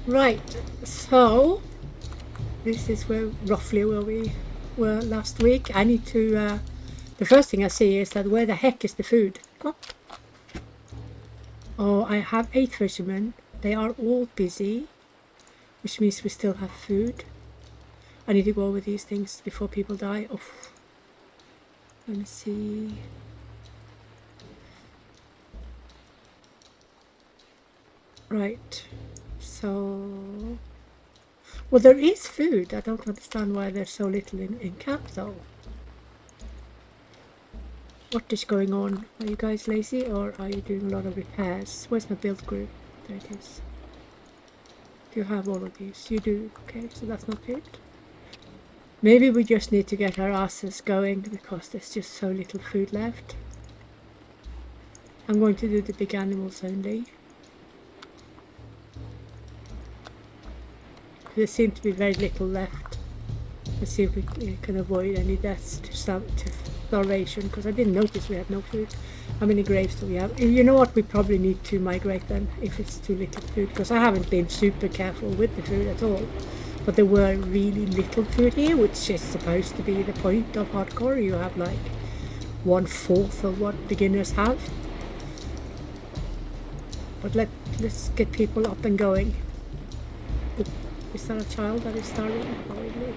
Right, so this is roughly where we were last week. I need to, the first thing I see is that where the heck is the food? Oh, I have 8 fishermen. They are all busy, which means we still have food. I need to go over these things before people die. Oh, let me see. Right, so... Well, there is food. I don't understand why there's so little in camp, though. What is going on? Are you guys lazy, or are you doing a lot of repairs? Where's my build group? There it is. Do you have all of these? You do. Okay, so that's not it. Maybe we just need to get our asses going because there's just so little food left. I'm going to do the big animals only. There seems to be very little left. Let's see if we can avoid any deaths to starvation, because I didn't notice we had no food. How many graves do we have? You know what, we probably need to migrate then if it's too little food, because I haven't been super careful with the food at all. But there were really little food here, which is supposed to be the point of hardcore. You have like 1/4 of what beginners have. But let's get people up and going. Is that a child that is starving? Probably.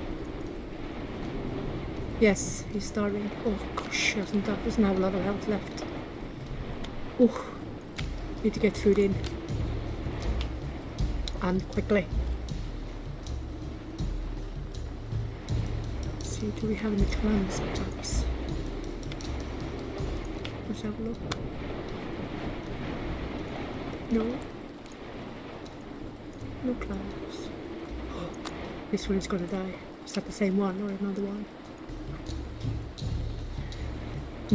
Yes, he's starving. Oh gosh, he doesn't have a lot of health left. Oh, need to get food in. And quickly. Let's see, do we have any clams perhaps? Let's have a look. No. No clams. This one is going to die. Is that the same one or another one?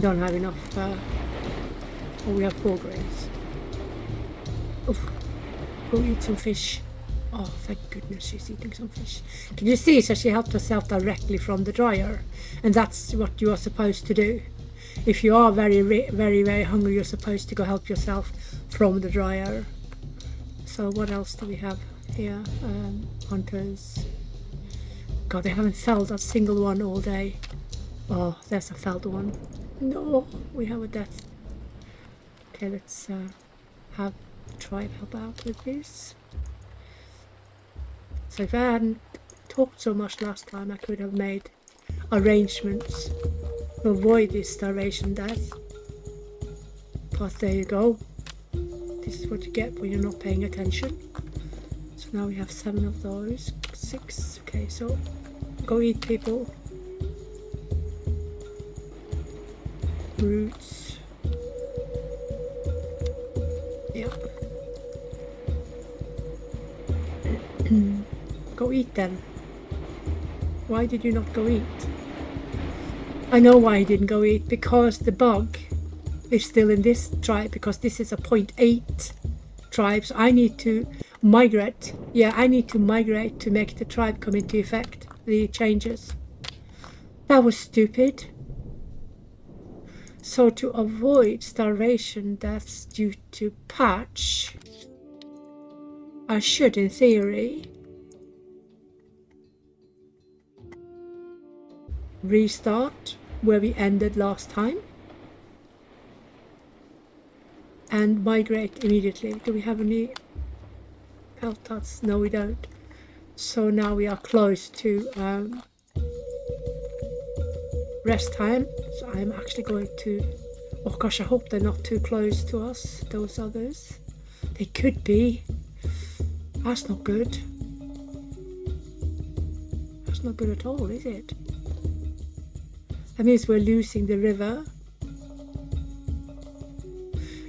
Don't have enough. Oh, we have 4 grains. Oh, go eat some fish. Oh, thank goodness she's eating some fish. Can you see? So she helped herself directly from the dryer. And that's what you are supposed to do. If you are very, very hungry, you're supposed to go help yourself from the dryer. So what else do we have here? Hunters. God, they haven't felled a single one all day. Oh, there's a felled one. No, we have a death. Okay, let's have the tribe help out with this. So if I hadn't talked so much last time, I could have made arrangements to avoid this starvation death. But there you go. This is what you get when you're not paying attention. So now we have 7 of those. 6. Okay, so go eat, people. Roots. Yeah. Go eat then. Why did you not go eat? I know why he didn't go eat. Because the bug is still in this tribe. Because this is a 0.8 tribe. So I need to migrate. Yeah, I need to migrate to make the tribe come into effect. The changes. That was stupid. So to avoid starvation deaths due to patch, I should, in theory, restart where we ended last time and migrate immediately. Do we have any health dots? No, we don't. So now we are close to rest time. So I'm actually going to... Oh gosh, I hope they're not too close to us, those others. They could be. That's not good. That's not good at all, is it? That means we're losing the river.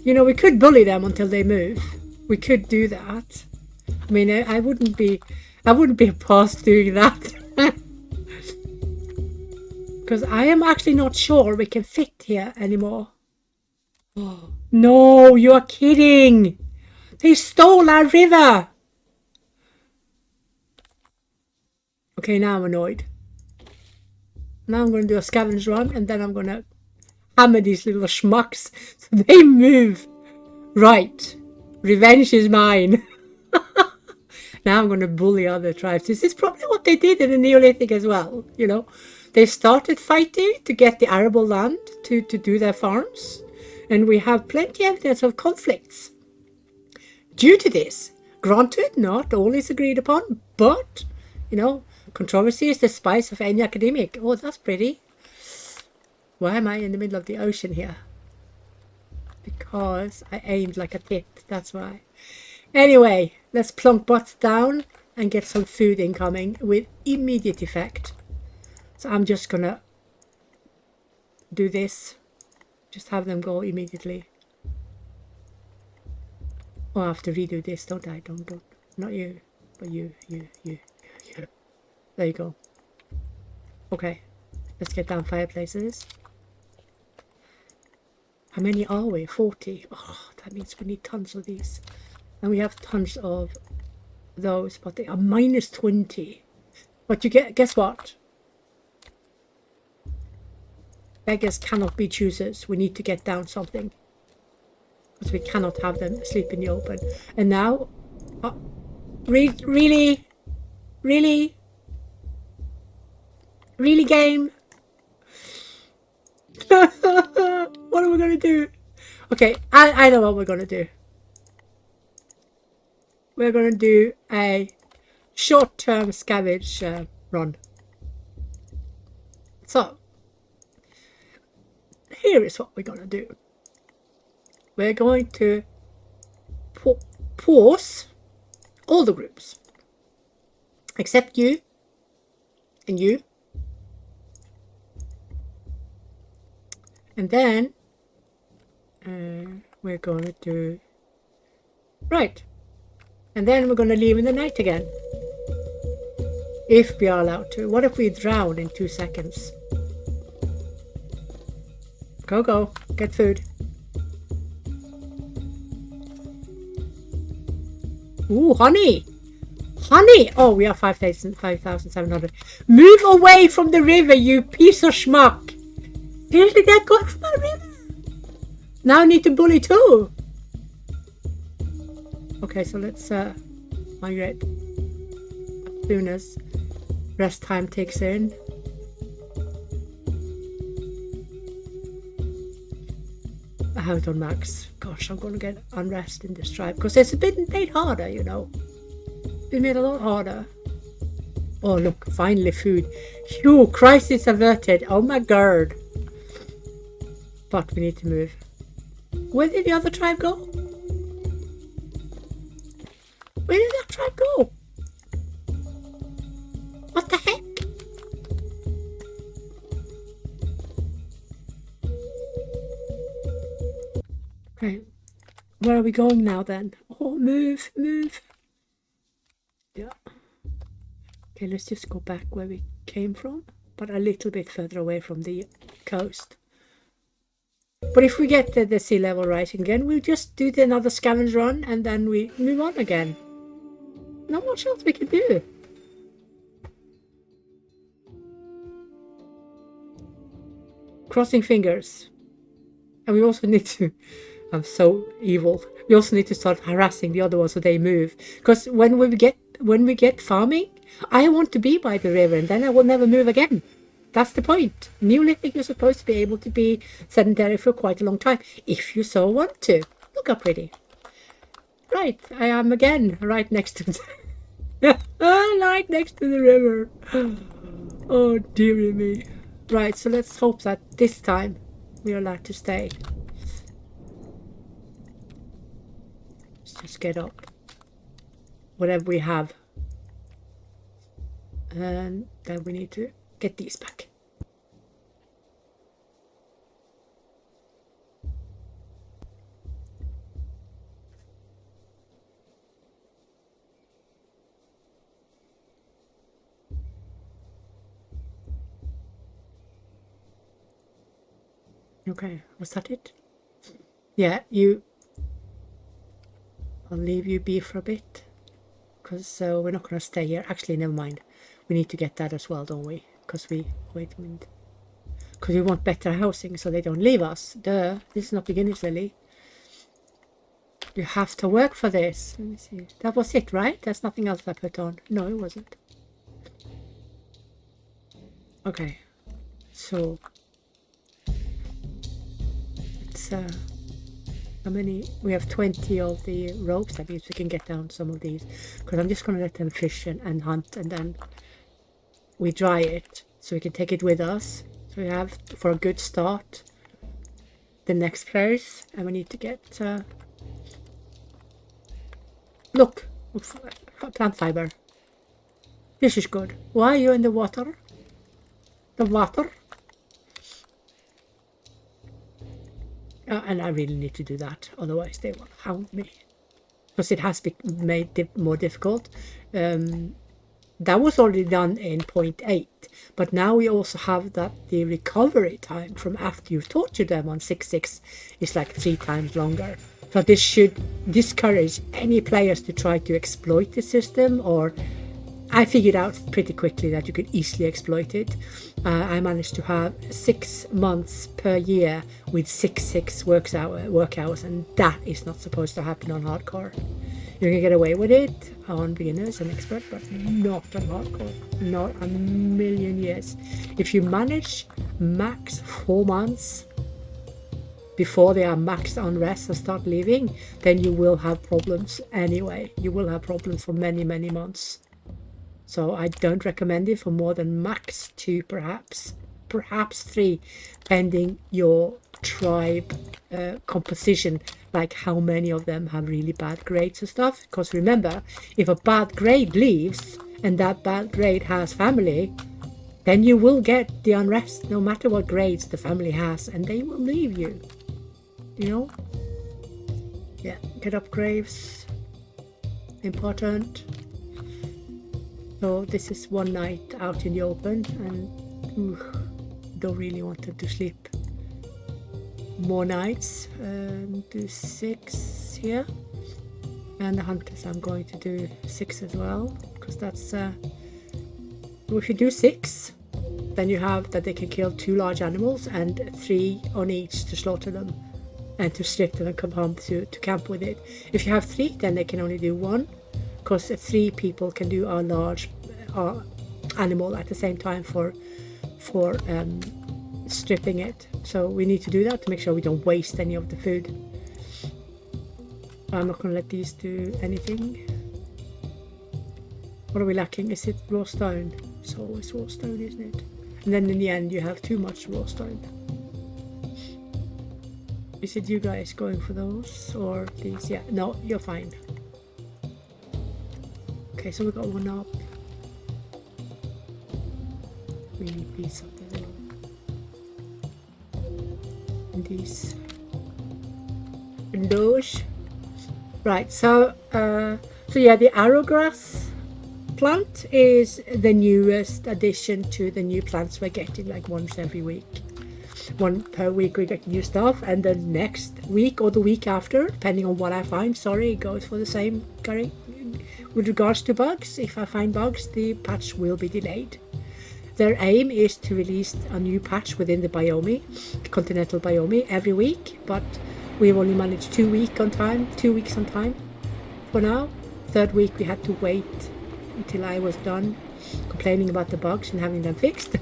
You know, we could bully them until they move. We could do that. I mean, I wouldn't be opposed doing that. Because I am actually not sure we can fit here anymore. Oh, no, you are kidding. They stole our river. Okay, now I'm annoyed. Now I'm going to do a scavenge run, and then I'm going to hammer these little schmucks so they move. Right. Revenge is mine. Now I'm going to bully other tribes. This is probably what they did in the Neolithic as well, you know. They started fighting to get the arable land to do their farms. And we have plenty of evidence of conflicts due to this. Granted, not always agreed upon, but, you know, controversy is the spice of any academic. Oh, that's pretty. Why am I in the middle of the ocean here? Because I aimed like a tit, that's why. Anyway, let's plunk butts down and get some food incoming with immediate effect. So I'm just gonna do this. Just have them go immediately. Oh, I have to redo this, don't I? Don't. Not you, but you. There you go. Okay, let's get down fireplaces. How many are we? 40. Oh, that means we need tons of these. And we have tons of those, but they are minus 20. But you guess what? Beggars cannot be choosers. We need to get down something. Because we cannot have them sleep in the open. And now, really game? What are we gonna do? Okay, I know what we're gonna do. We're gonna do a short-term scavenge run. So, here is what we're gonna do. We're going to pause all the groups, except you and you. And then we're going to do right. And then we're going to leave in the night again. If we are allowed to. What if we drown in 2 seconds? Go. Get food. Ooh, honey. Honey. Oh, we are 5,700. Move away from the river, you piece of schmuck. Seriously, they're going from my river. Now I need to bully too. Okay, so let's migrate as soon as rest time takes in. I have it on max. Gosh, I'm going to get unrest in this tribe because it's been made harder, you know. Been made a lot harder. Oh, look, finally food. Phew, crisis averted. Oh my god. But we need to move. Where did the other tribe go? Where did that tribe go? What the heck? Okay, where are we going now then? Oh, move. Yeah. Okay, let's just go back where we came from, but a little bit further away from the coast. But if we get the sea level rising again, we'll just do another scavenge run and then we move on again. Not much else we can do. Crossing fingers. And we also need to... I'm so evil. We also need to start harassing the other ones so they move. Because when we get farming, I want to be by the river and then I will never move again. That's the point. Neolithic, you're supposed to be able to be sedentary for quite a long time, if you so want to. Look how pretty. Right, I am again right next to right next to the river. Oh, dearie me. Right, so let's hope that this time we are allowed to stay. Let's just get up. Whatever we have. And then we need to get these back. Okay, was that it? Yeah, I'll leave you be for a bit. Because we're not going to stay here. Actually, never mind. We need to get that as well, don't we? Because wait a minute. Because we want better housing so they don't leave us. Duh, this is not beginners, Lily. You have to work for this. Let me see. That was it, right? There's nothing else I put on. No, it wasn't. Okay. So it's how many? We have 20 of the ropes. That means we can get down some of these. Because I'm just going to let them fish and hunt, and then we dry it so we can take it with us. So we have, for a good start, the next place. And we need to get... look! Plant fiber. This is good. Why are you in the water? The water? And I really need to do that, otherwise they will hound me. Because it has been made more difficult. That was already done in 0.8, but now we also have that the recovery time from after you've tortured them on 6.6 is like 3 times longer. So this should discourage any players to try to exploit the system, or I figured out pretty quickly that you could easily exploit it. I managed to have 6 months per year with 6 work hours, and that is not supposed to happen on hardcore. You can get away with it on beginners and expert, but not on hardcore. Not a million years. If you manage max 4 months before they are maxed unrest and start leaving, then you will have problems anyway. You will have problems for many, many months. So I don't recommend it for more than max 2, perhaps 3, pending your tribe composition, like how many of them have really bad grades and stuff. Because remember, if a bad grade leaves and that bad grade has family, then you will get the unrest no matter what grades the family has, and they will leave you. You know? Yeah, get up graves. Important. So this is one night out in the open, and don't really want them to sleep. More nights. Do 6 here, and the hunters I'm going to do 6 as well, because that's if you do 6, then you have that they can kill 2 large animals and 3 on each to slaughter them and to strip them and come home to camp with it. If you have 3, then they can only do 1, because 3 people can do a large animal at the same time for stripping it. So we need to do that to make sure we don't waste any of the food. I'm not going to let these do anything. What are we lacking? Is it raw stone? It's always raw stone, isn't it? And then in the end you have too much raw stone. Is it you guys going for those or these? Yeah, no, you're fine. Okay, so we got 1 up. We need piece of the and these and those. Right, so yeah, the arrowgrass plant is the newest addition to the new plants we're getting, like once every week. 1 per week we get new stuff, and the next week or the week after, depending on what I find, sorry, it goes for the same curry. With regards to bugs, if I find bugs, the patch will be delayed. Their aim is to release a new patch within the biome, the continental biome, every week, but we've only managed 2 weeks on time for now. 3rd week we had to wait until I was done complaining about the bugs and having them fixed.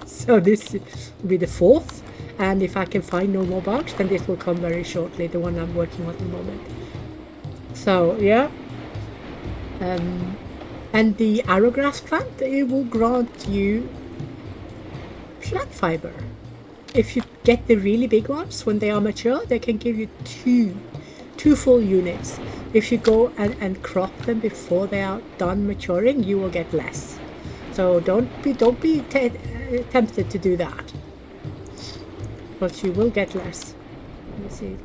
So this will be the 4th, and if I can find no more bugs, then this will come very shortly, the one I'm working on at the moment. So yeah. And the arrowgrass plant, it will grant you plant fiber. If you get the really big ones, when they are mature, they can give you two full units. If you go and crop them before they are done maturing, you will get less. So don't be tempted to do that, but you will get less. Let me see.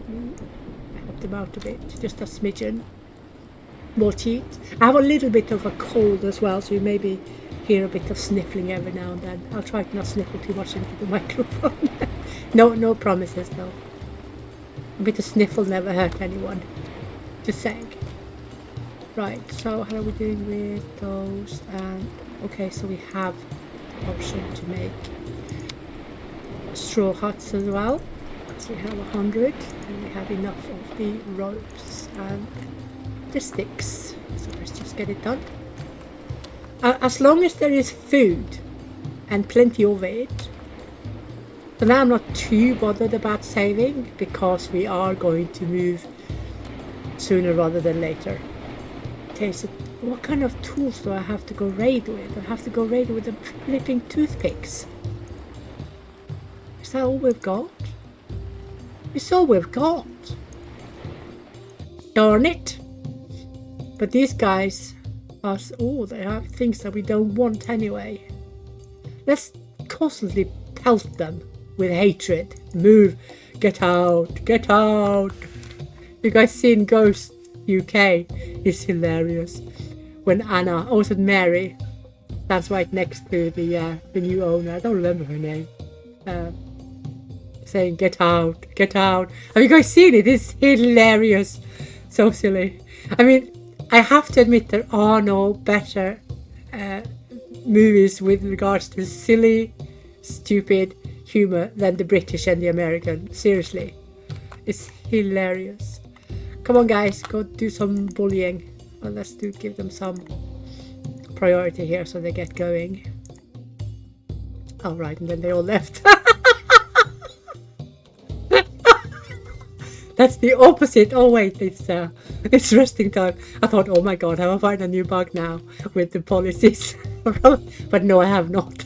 I helped them out a bit, just a smidgen. More cheat. I have a little bit of a cold as well, so you maybe hear a bit of sniffling every now and then. I'll try to not sniffle too much into the microphone. No promises though. A bit of sniffle never hurt anyone. Just saying. Right, so how are we doing with those? Okay, so we have the option to make straw huts as well, because we have 100 and we have enough of the ropes. arrows and the sticks. So let's just get it done. As long as there is food and plenty of it. So now I'm not too bothered about saving because we are going to move sooner rather than later. Okay, so what kind of tools do I have to go raid with? I have to go raid with the flipping toothpicks. Is that all we've got? It's all we've got. Darn it. But these guys are, they have things that we don't want anyway. Let's constantly pelt them with hatred. Move. Get out. Get out. You guys seen Ghost UK? It's hilarious. When Anna, also Mary, that's right next to the new owner. I don't remember her name. Saying, get out, get out. Have you guys seen it? It's hilarious. So silly. I mean, I have to admit there are no better movies with regards to silly, stupid humor than the British and the American. Seriously. It's hilarious. Come on, guys. Go do some bullying. Well, let's give them some priority here so they get going. All right, and then they all left. That's the opposite. Oh wait, it's resting time. I thought, oh my god, have I found a new bug now with the policies? But no, I have not.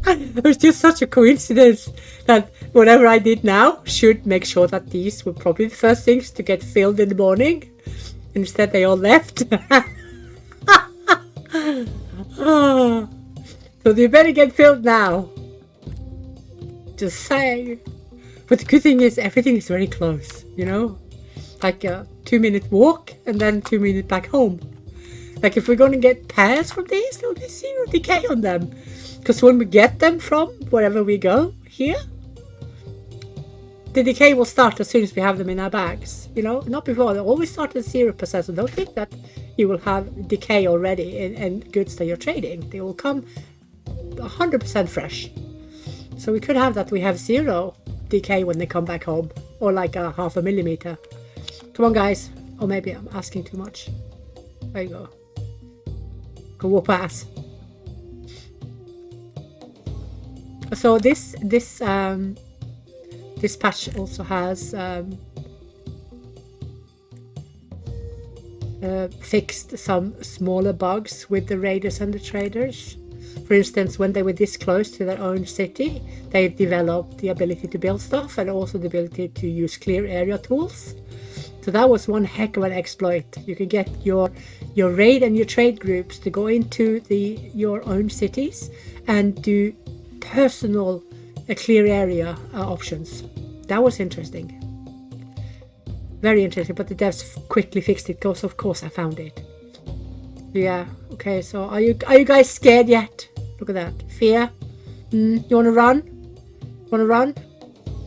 It was just such a coincidence that whatever I did now should make sure that these were probably the first things to get filled in the morning. Instead, they all left. Oh. So they better get filled now. Just saying. But the good thing is everything is very close, you know? Like a 2-minute walk and then 2 minutes back home. Like if we're going to get pears from these, there'll be 0 decay on them. Because when we get them from wherever we go here, the decay will start as soon as we have them in our bags. You know, not before. They always start at 0%. So don't think that you will have decay already in goods that you're trading. They will come 100% fresh. So we could have that we have 0 decay when they come back home, or like a 0.5 millimeter. Come on, guys. Or maybe I'm asking too much. There you go. Go whoop ass. So this patch also has fixed some smaller bugs with the raiders and the traders. For instance, when they were this close to their own city, they developed the ability to build stuff and also the ability to use clear area tools. So that was one heck of an exploit. You could get your raid and your trade groups to go into your own cities and do personal clear area options. That was interesting. Very interesting, but the devs quickly fixed it because of course I found it. Yeah, okay, so are you guys scared yet? Look at that. Fear? You wanna run? Wanna run?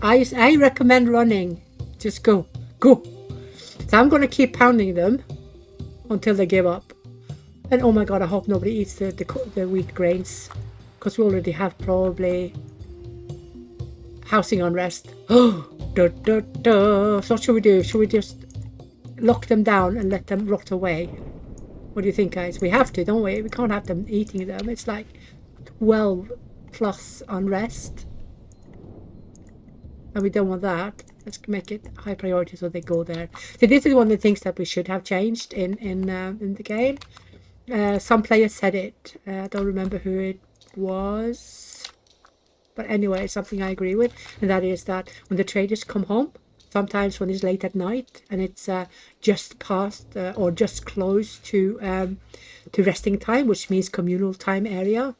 I recommend running. Just go. Go. So I'm gonna keep pounding them until they give up. And oh my god, I hope nobody eats the wheat grains. Because we already have probably housing unrest. Oh, da, da, da. So what should we do? Should we just lock them down and let them rot away? What do you think, guys? We have to, don't we? We can't have them eating them. It's like 12 plus unrest. And we don't want that. Let's make it high priority so they go there. So this is one of the things that we should have changed in the game. Some players said it. I don't remember who it was. But anyway, it's something I agree with. And that is that when the traders come home, sometimes when it's late at night and it's just past or just close to resting time, which means communal time area.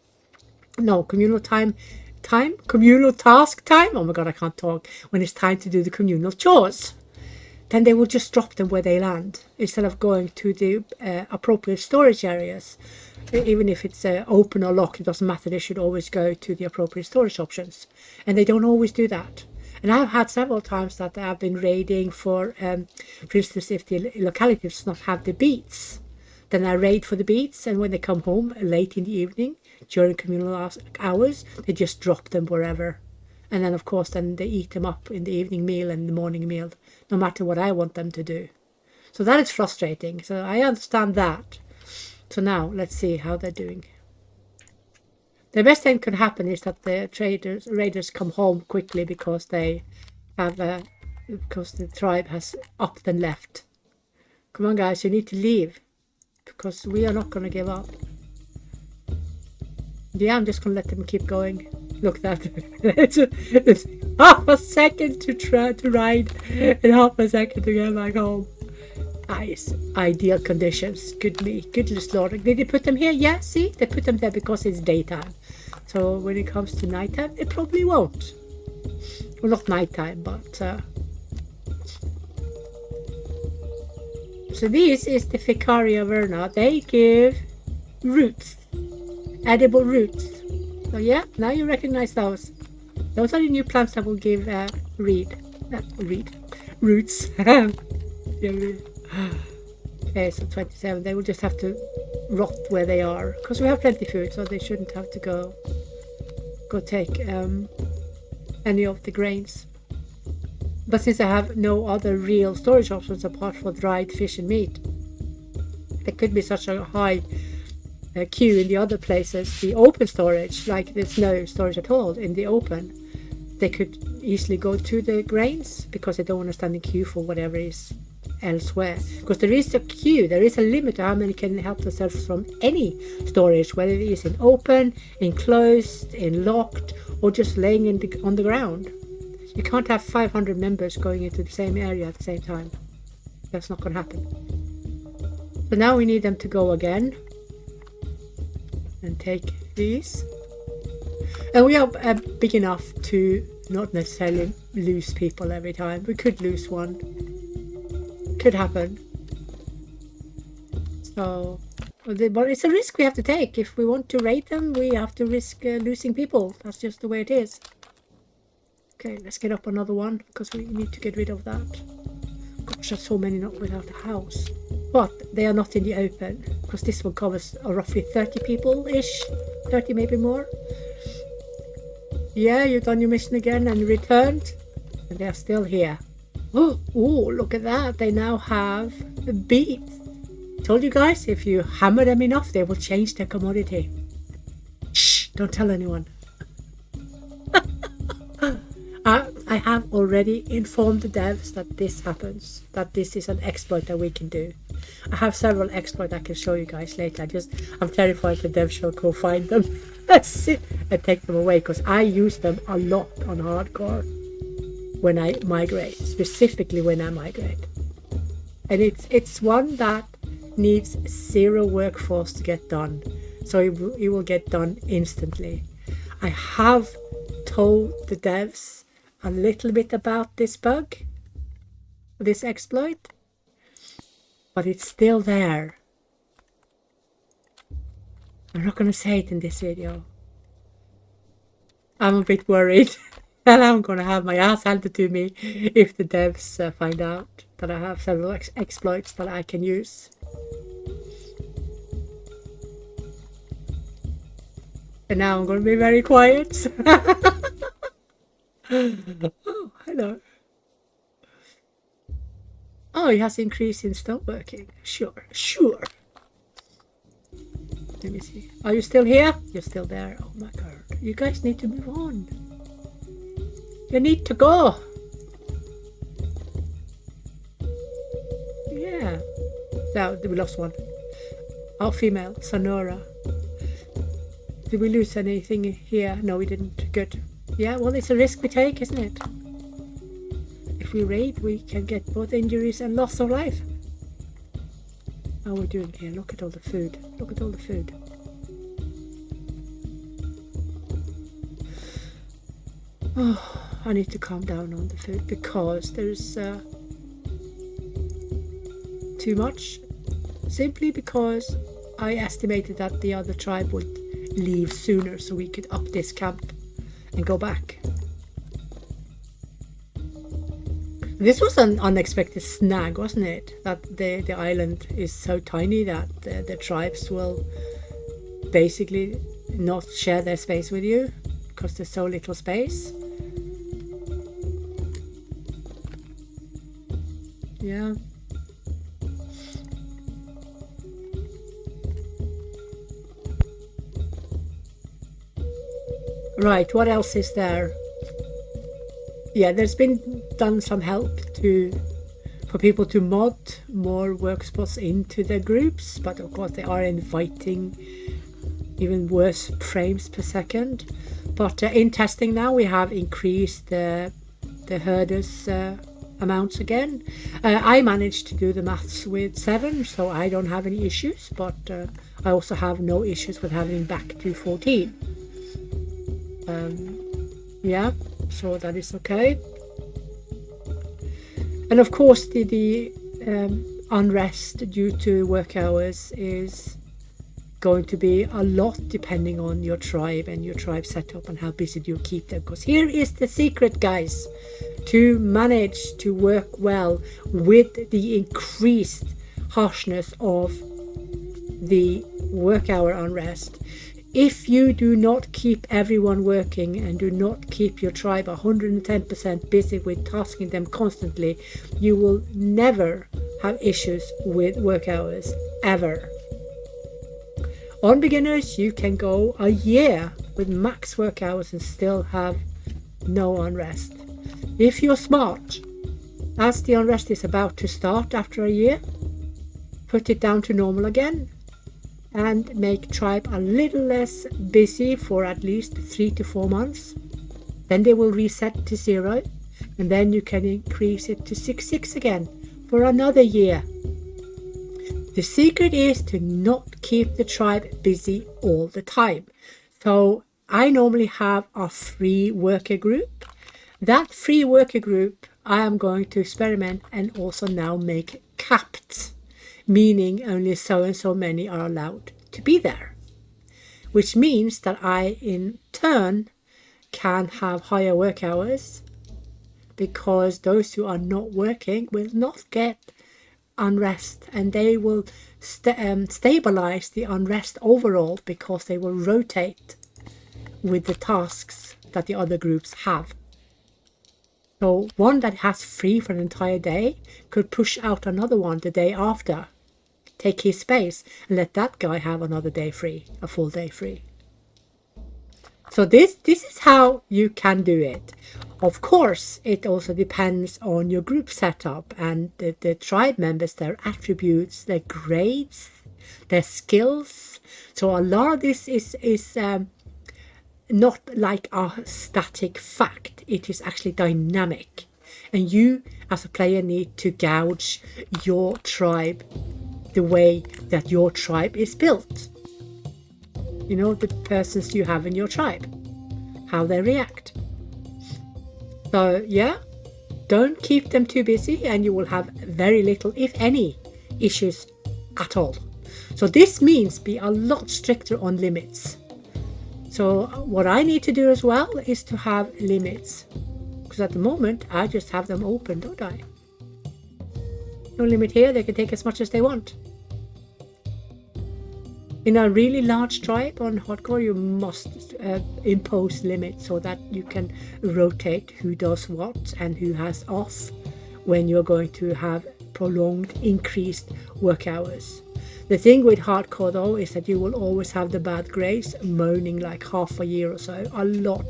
No, communal communal task time. Oh my god, I can't talk. When it's time to do the communal chores, then they will just drop them where they land instead of going to the appropriate storage areas. Even if it's open or locked, it doesn't matter. They should always go to the appropriate storage options. And they don't always do that. And I've had several times that I've been raiding for instance, if the locality does not have the beets, then I raid for the beets, and when they come home late in the evening, during communal hours, they just drop them wherever. And then, of course, then they eat them up in the evening meal and the morning meal, no matter what I want them to do. So that is frustrating. So I understand that. So now, let's see how they're doing. The best thing could happen is that the raiders come home quickly because they have, because the tribe has upped and left. Come on, guys, you need to leave, because we are not going to give up. Yeah, I'm just going to let them keep going. Look, that it's half a second to try to ride and half a second to get back home. Nice. Ideal conditions. Goodness Lord. Did they put them here? Yeah, see? They put them there because it's daytime. So when it comes to nighttime, it probably won't. Well, not nighttime, but... So this is the Ficaria verna. They give roots. Edible roots. So yeah, now you recognize those. Those are the new plants that will give roots. Okay, so 27. They will just have to rot where they are, because we have plenty of food, so they shouldn't have to go take any of the grains. But since I have no other real storage options apart from dried fish and meat, there could be such a high queue in the other places. The open storage, like there's no storage at all in the open, they could easily go to the grains because they don't want to stand in queue for whatever is elsewhere. Because there is a queue, there is a limit to how many can help themselves from any storage, whether it is in open, enclosed, in locked, or just laying on the ground. You can't have 500 members going into the same area at the same time. That's not going to happen. So now we need them to go again and take these. And we are big enough to not necessarily lose people every time. We could lose one. Could happen. So, but it's a risk we have to take. If we want to raid them, we have to risk losing people. That's just the way it is. Okay, let's get up another one, because we need to get rid of that. Gosh, there's so many not without a house. But they are not in the open, because this one covers roughly 30 people-ish. 30, maybe more. Yeah, you've done your mission again and returned. And they're still here. Oh, look at that. They now have a beet. Told you guys, if you hammer them enough, they will change their commodity. Shh, don't tell anyone. I have already informed the devs that this happens, that this is an exploit that we can do. I have several exploits I can show you guys later. I'm terrified the devs shall go find them. That's it, and take them away, because I use them a lot on hardcore when I migrate, specifically when I migrate. And it's one that needs zero workforce to get done, so it will get done instantly. I have told the devs a little bit about this bug, this exploit, but it's still there. I'm not going to say it in this video. I'm a bit worried that I'm going to have my ass handed to me if the devs find out that I have several exploits that I can use. And now I'm going to be very quiet. Oh, hello. Oh, it has increased in stoneworking. Sure. Let me see. Are you still here? You're still there. Oh my god. You guys need to move on. You need to go. Yeah. No, we lost one. Oh, female. Sonora. Did we lose anything here? No, we didn't. Good. Yeah, well, it's a risk we take, isn't it? If we raid, we can get both injuries and loss of life. How are we doing here? Look at all the food. Look at all the food. Oh, I need to calm down on the food, because there's too much. Simply because I estimated that the other tribe would leave sooner, so we could up this camp and go back. This was an unexpected snag, wasn't it? That the island is so tiny that the tribes will basically not share their space with you, because there's so little space. Yeah. Right, what else is there? Yeah, there's been done some help for people to mod more work spots into their groups, but of course they are inviting even worse frames per second. But in testing now, we have increased the herders amounts again. I managed to do the maths with 7, so I don't have any issues, but I also have no issues with having back to 14. Yeah, so that is okay. And of course the unrest due to work hours is going to be a lot depending on your tribe and your tribe setup and how busy you keep them. Because here is the secret, guys, to manage to work well with the increased harshness of the work hour unrest. If you do not keep everyone working and do not keep your tribe 110% busy with tasking them constantly, you will never have issues with work hours, ever. On beginners, you can go a year with max work hours and still have no unrest. If you're smart, as the unrest is about to start after a year, put it down to normal again and make tribe a little less busy for at least 3 to 4 months. Then they will reset to 0, and then you can increase it to 6 again for another year. The secret is to not keep the tribe busy all the time. So I normally have a free worker group. That free worker group I am going to experiment and also now make capped, meaning only so and so many are allowed to be there, which means that I in turn can have higher work hours, because those who are not working will not get unrest, and they will stabilize the unrest overall, because they will rotate with the tasks that the other groups have. So one that has free for an entire day could push out another one the day after, take his space, and let that guy have another day free, a full day free. So this is how you can do it. Of course, it also depends on your group setup and the tribe members, their attributes, their grades, their skills. So a lot of this is not like a static fact. It is actually dynamic. And you, as a player, need to gauge your tribe the way that your tribe is built. You know, the persons you have in your tribe, how they react. So yeah, don't keep them too busy and you will have very little, if any, issues at all. So this means be a lot stricter on limits. So what I need to do as well is to have limits, because at the moment I just have them open, don't I? No limit here, they can take as much as they want. In a really large tribe on hardcore, you must impose limits so that you can rotate who does what and who has off when you're going to have prolonged increased work hours. The thing with hardcore though is that you will always have the bad grades moaning like half a year or so, a lot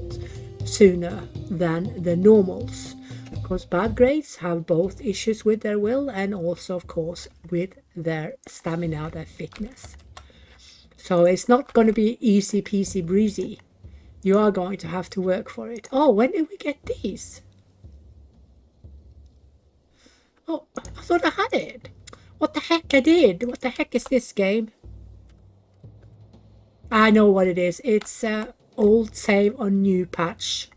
sooner than the normals, because bad grades have both issues with their will and also of course with their stamina, their fitness. So it's not going to be easy peasy breezy. You are going to have to work for it. Oh, when did we get these? Oh, I thought I had it. What the heck I did? What the heck is this game? I know what it is. It's old save on new patch.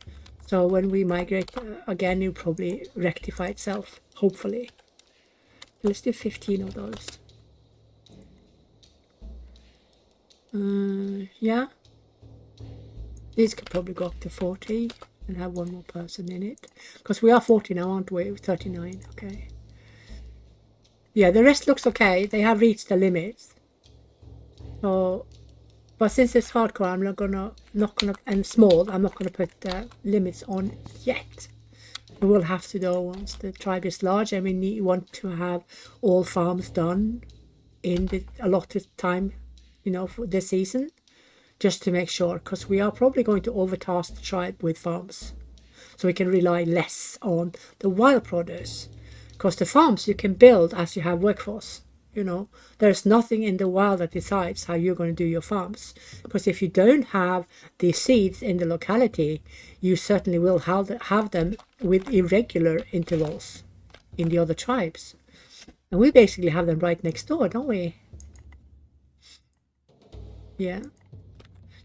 So when we migrate again, it'll probably rectify itself, hopefully. Let's do 15 of those. Yeah, these could probably go up to 40 and have one more person in it, because we are 40 now, aren't we? 39. Okay, yeah, the rest looks okay. They have reached the limits. So, but since it's hardcore, I'm not gonna and small, I'm not gonna put limits on yet. We will have to though once the tribe is large, and we want to have all farms done in the allotted time, for this season, just to make sure, because we are probably going to overtask the tribe with farms, so we can rely less on the wild produce. Because the farms you can build as you have workforce. There's nothing in the wild that decides how you're going to do your farms. Because if you don't have the seeds in the locality, you certainly will have them with irregular intervals in the other tribes. And we basically have them right next door, don't we? Yeah.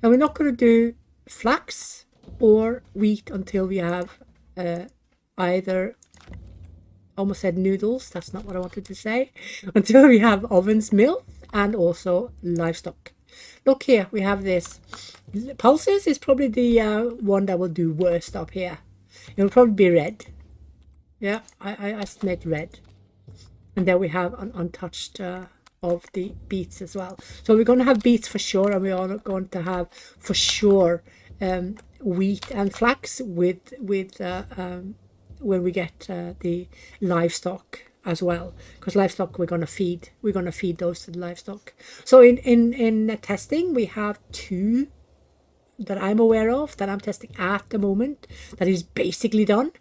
And we're not going to do flax or wheat until we have either, almost said noodles, that's not what I wanted to say, until we have ovens, milk, and also livestock. Look here, we have this. Pulses is probably the one that will do worst up here. It will probably be red. Yeah, I estimate red. And then we have an untouched of the beets as well. So we're going to have beets for sure, and we are going to have for sure wheat and flax with when we get the livestock as well, because livestock we're going to feed those to the livestock. So in testing we have 2 that I'm aware of, that I'm testing at the moment, that is basically done.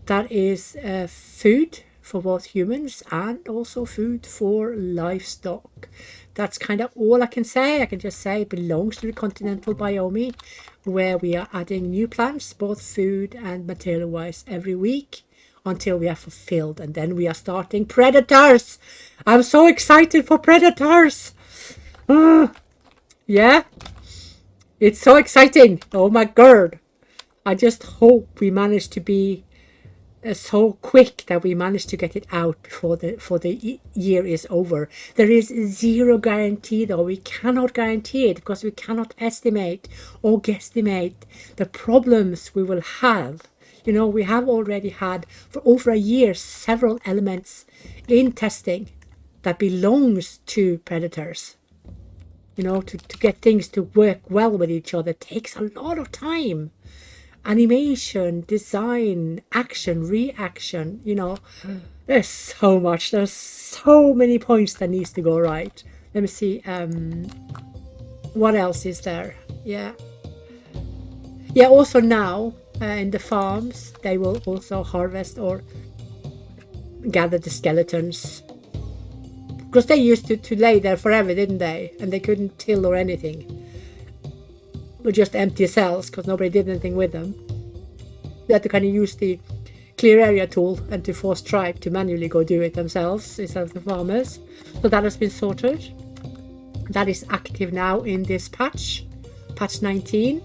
That is food for both humans and also food for livestock. That's kind of all I can say. I can just say it belongs to the continental biome, where we are adding new plants, both food and material wise, every week until we are fulfilled. And then we are starting predators. I'm so excited for predators. Yeah, it's so exciting. Oh my god. I just hope we manage to be so quick that we manage to get it out before the year is over. There is zero guarantee though. We cannot guarantee it because we cannot estimate or guesstimate the problems we will have. We have already had for over a year several elements in testing that belongs to predators. To get things to work well with each other takes a lot of time. Animation, design, action, reaction, there's so much. There's so many points that needs to go right. Let me see. What else is there? Yeah. Also now in the farms, they will also harvest or gather the skeletons. Because they used to lay there forever, didn't they? And they couldn't till or anything. Were just empty cells because nobody did anything with them. They had to kind of use the clear area tool and to force tribe to manually go do it themselves instead of the farmers. So that has been sorted. That is active now in this patch 19.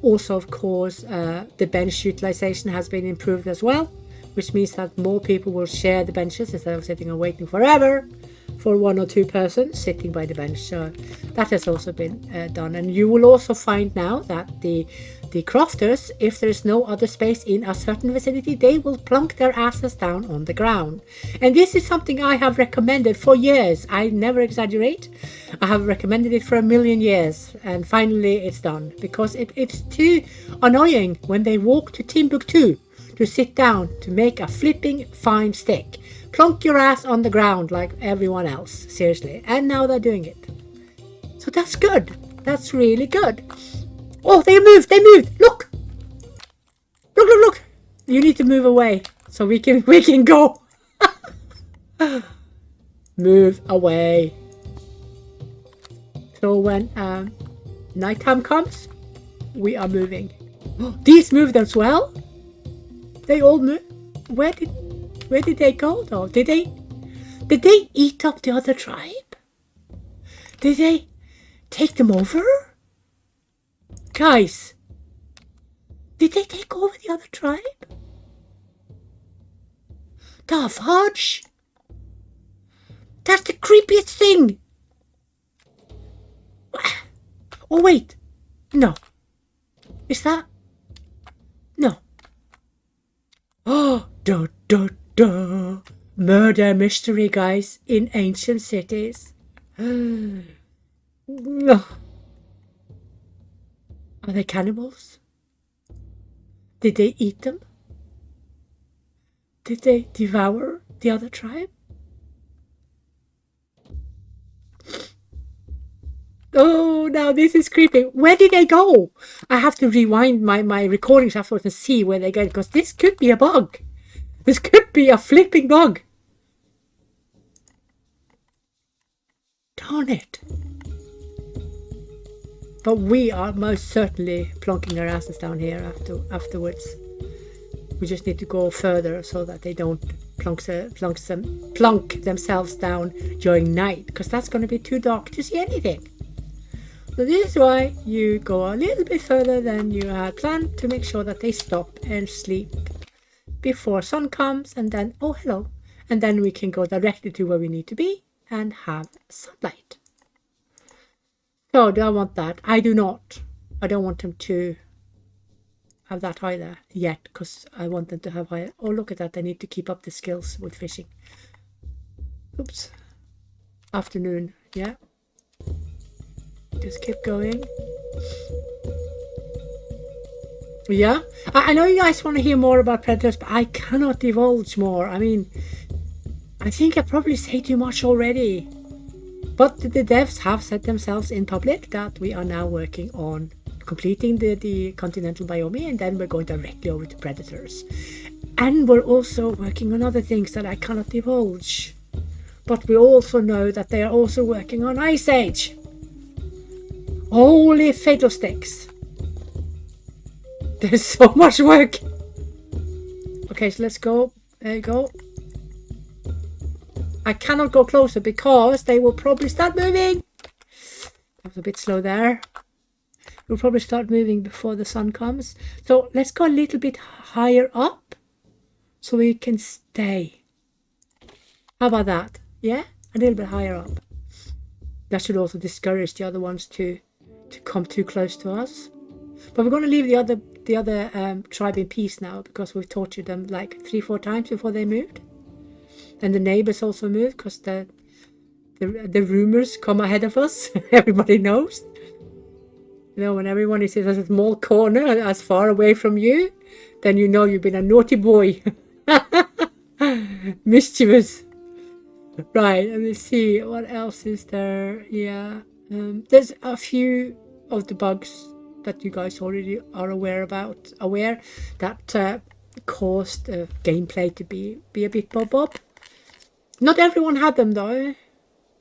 Also, of course, the bench utilization has been improved as well, which means that more people will share the benches instead of sitting and waiting forever for 1 or 2 persons sitting by the bench. So that has also been done. And you will also find now that the crafters, if there is no other space in a certain vicinity, they will plunk their asses down on the ground. And this is something I have recommended for years. I never exaggerate. I have recommended it for a million years, and finally it's done, because it's too annoying when they walk to Timbuktu to sit down to make a flipping fine stick. Plunk your ass on the ground like everyone else, seriously. And now they're doing it. So that's good. That's really good. Oh, they moved. Look. Look. You need to move away so we can go. Move away. So when nighttime comes, we are moving. These moved as well. They all moved. Where did they go though? Did they eat up the other tribe? Did they take them over? Guys, did they take over the other tribe? The fudge? That's the creepiest thing. Oh wait, no. Is that? No. Oh, duh. Murder mystery, guys, in ancient cities. No. Are they cannibals? Did they eat them? Did they devour the other tribe? Oh, now this is creepy. Where did they go? I have to rewind my recordings afterwards and see where they go, because this could be a bug. This could be a flipping bug. Darn it. But we are most certainly plonking our asses down here afterwards. We just need to go further so that they don't plonk themselves down during night, because that's going to be too dark to see anything. So this is why you go a little bit further than you had planned, to make sure that they stop and sleep before sun comes, and then, oh hello, and then we can go directly to where we need to be and have sunlight. So do I want that? I do not. I don't want them to have that either yet, because I want them to have higher. Oh, look at that. They need to keep up the skills with fishing. Oops. Afternoon. Yeah. Just keep going. Yeah. I know you guys want to hear more about predators, but I cannot divulge more. I mean, I think I probably say too much already. But the devs have said themselves in public that we are now working on completing the continental biome, and then we're going directly over to predators. And we're also working on other things that I cannot divulge. But we also know that they are also working on Ice Age. Holy fiddlesticks. There's so much work. Okay, so let's go. There you go. I cannot go closer because they will probably start moving. I was a bit slow there. We'll probably start moving before the sun comes. So let's go a little bit higher up so we can stay. How about that? Yeah, a little bit higher up. That should also discourage the other ones to come too close to us. But we're going to leave the other tribe in peace now, because we've tortured them like 3-4 times before they moved. And the neighbors also moved, because the rumors come ahead of us. Everybody knows. You know, when everyone is in a small corner as far away from you, then you know you've been a naughty boy. Mischievous. Right, let me see. What else is there? Yeah. There's a few of the bugs that you guys already are aware that caused gameplay to be a bit bob. Not everyone had them though,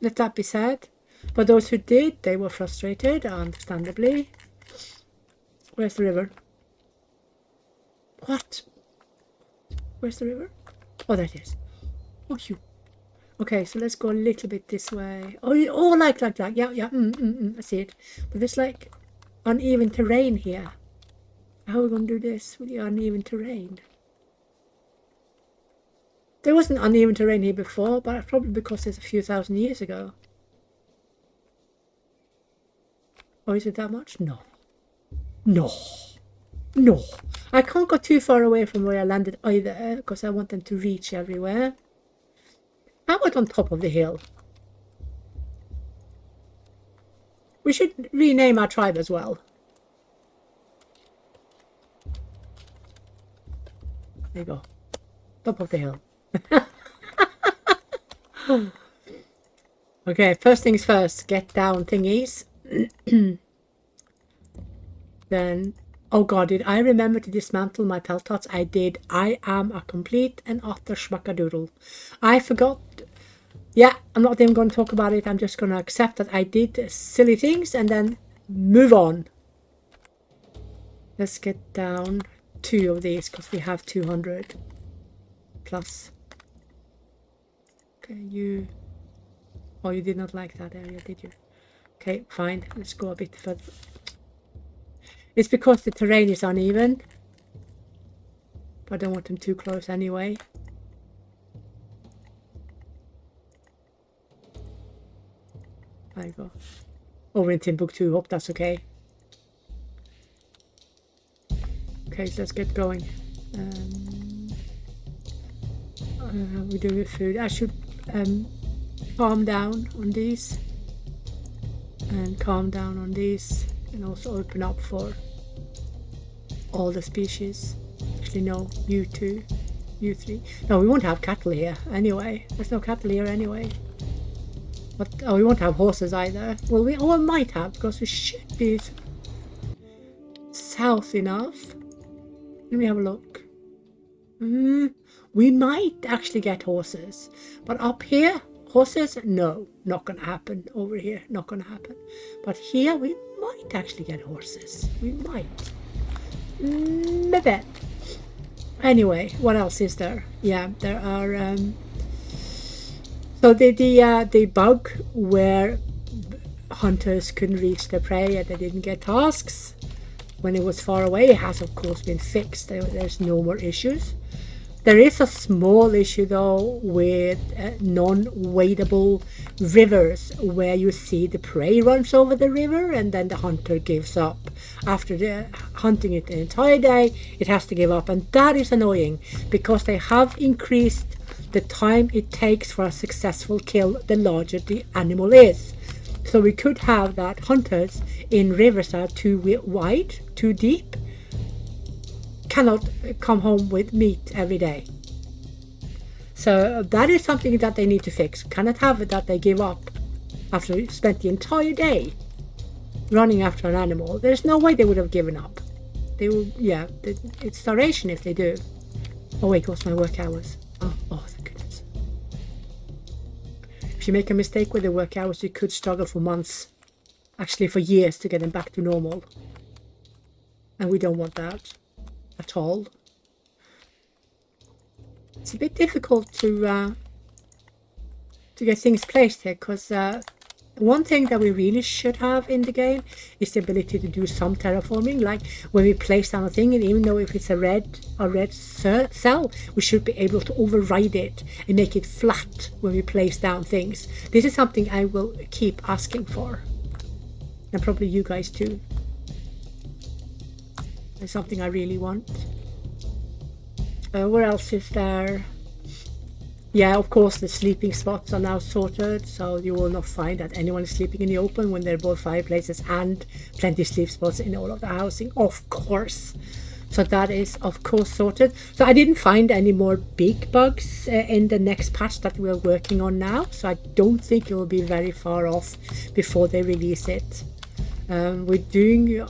let that be said. But those who did, they were frustrated, understandably. Where's the river? What? Where's the river? Oh, there it is. Oh, you. Okay, so let's go a little bit this way. Oh, like. Yeah. I see it. But there's like uneven terrain here. How are we going to do this with the uneven terrain? There wasn't uneven terrain here before, but probably because it's a few thousand years ago. Or is it that much? No. I can't go too far away from where I landed either, because I want them to reach everywhere. How about on top of the hill? We should rename our tribe as well. There you go. Top of the hill. Okay, first things first. Get down thingies. Then, oh god, did I remember to dismantle my peltots? I did. I am a complete and utter schmackadoodle. I forgot. Yeah, I'm not even going to talk about it. I'm just going to accept that I did silly things and then move on. Let's get down 2 of these, because we have 200 plus. Okay, you... Oh, you did not like that area, did you? Okay, fine. Let's go a bit further. It's because the terrain is uneven. But I don't want them too close anyway. There you go. Over in Timbuktu. Hope that's okay. Okay, so let's get going. We do with food. I should calm down on these. And calm down on these. And also open up for all the species. Actually, no, you too. You three. No, we won't have cattle here anyway. There's no cattle here anyway. But oh, we won't have horses either. Well, we all might have, because we should be south enough. Let me have a look. We might actually get horses, but up here, horses, no, not gonna happen. Over here, not gonna happen. But here, we might actually get horses. We might. Maybe. Anyway, what else is there? Yeah, there are. So the bug where hunters couldn't reach their prey and they didn't get tasks when it was far away has of course been fixed. There's no more issues. There is a small issue though with non-wadable rivers where you see the prey runs over the river and then the hunter gives up. After hunting it the entire day, it has to give up, and that is annoying because they have increased the time it takes for a successful kill the larger the animal is. So we could have that hunters in rivers that are too wide, too deep, cannot come home with meat every day. So that is something that they need to fix. Cannot have it that they give up after we spent the entire day running after an animal. There's no way they would have given up. They will, yeah, it's starvation if they do. Oh wait, what's my work hours? Oh, thank goodness. If you make a mistake with the work hours, you could struggle for months, actually for years, to get them back to normal. And we don't want that at all. It's a bit difficult to get things placed here, because one thing that we really should have in the game is the ability to do some terraforming. Like when we place down a thing, and even though if it's a red cell, we should be able to override it and make it flat when we place down things. This is something I will keep asking for, and probably you guys too. It's something I really want. What else is there? Yeah, of course, the sleeping spots are now sorted, so you will not find that anyone is sleeping in the open when there are both fireplaces and plenty of sleep spots in all of the housing, of course. So that is, of course, sorted. So I didn't find any more big bugs in the next patch that we're working on now, so I don't think it will be very far off before they release it. We're doing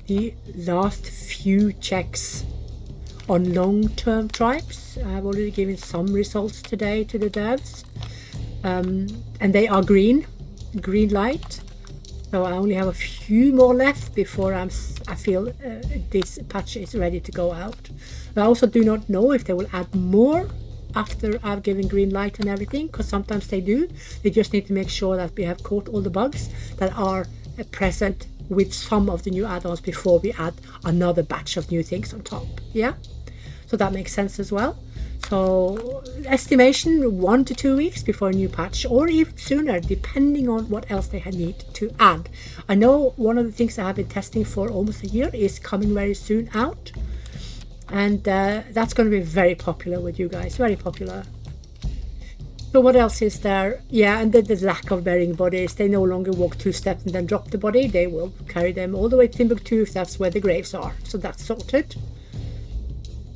the last few checks on long-term tribes. I've already given some results today to the devs, and they are green light. So I only have a few more left before I feel this patch is ready to go out. I also do not know if they will add more after I've given green light and everything, because sometimes they do. They just need to make sure that we have caught all the bugs that are present with some of the new add-ons before we add another batch of new things on top. Yeah, so that makes sense as well. So estimation 1 to 2 weeks before a new patch, or even sooner depending on what else they need to add. I know one of the things I have been testing for almost a year is coming very soon out, and that's going to be very popular with you guys, very popular. So what else is there? Yeah, and the lack of burying bodies. They no longer walk 2 steps and then drop the body. They will carry them all the way to Timbuktu if that's where the graves are. So that's sorted.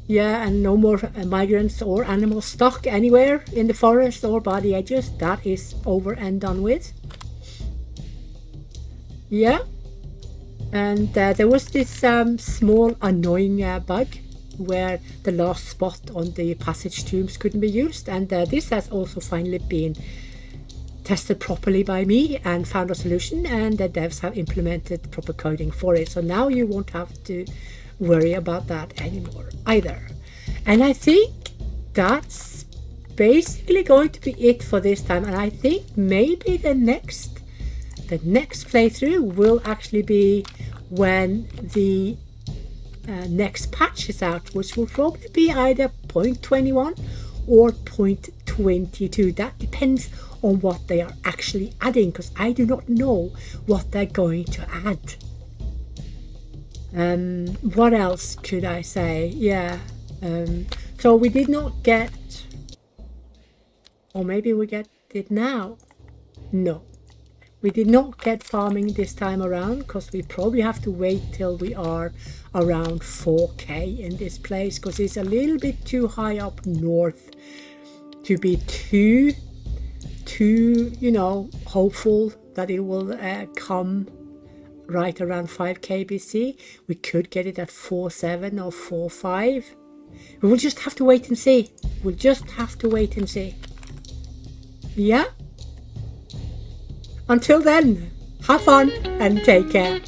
Yeah, and no more migrants or animals stuck anywhere in the forest or by the edges. That is over and done with. Yeah, and there was this small annoying bug where the last spot on the passage tombs couldn't be used, and this has also finally been tested properly by me and found a solution, and the devs have implemented proper coding for it. So now you won't have to worry about that anymore either. And I think that's basically going to be it for this time, and I think maybe the next playthrough will actually be when the next patch is out, which will probably be either 0.21 or 0.22. That depends on what they are actually adding, because I do not know what they're going to add. What else could I say? Yeah, so we did not get, or maybe we get it now. No, We did not get farming this time around because we probably have to wait till we are around 4k in this place, because it's a little bit too high up north to be too you know, hopeful that it will come right around 5k BC. We could get it at 4.7 or 4.5. We will just have to wait and see. We'll just have to wait and see. Yeah? Until then, have fun and take care.